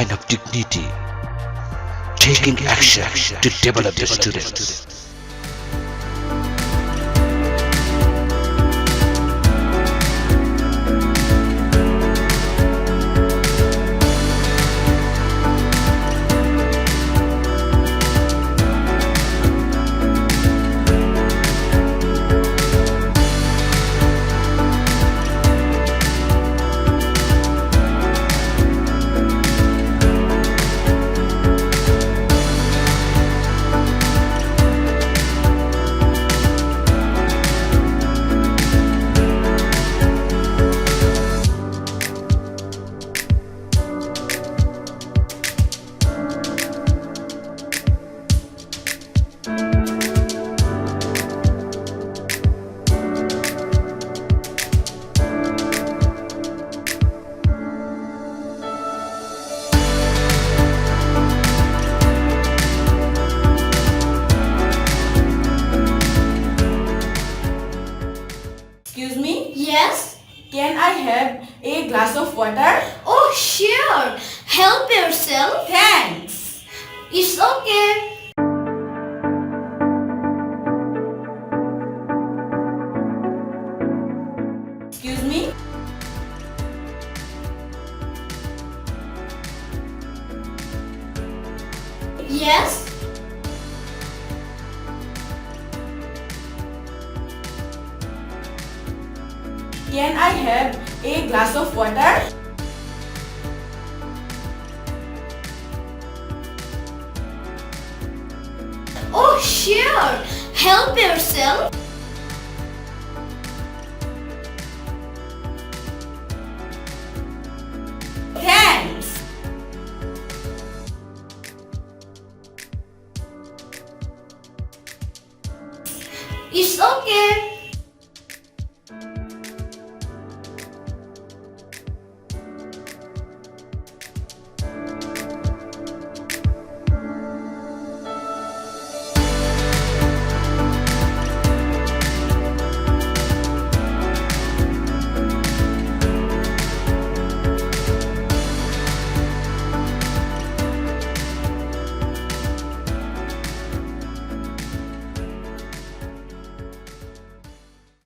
sign of dignity, taking action to develop the students. Excuse me? Yes? Can I have a glass of water? Oh, sure. Help yourself. Thanks. It's okay. Excuse me? Yes? Can I have a glass of water? Oh, sure. Help yourself. Thanks. It's okay.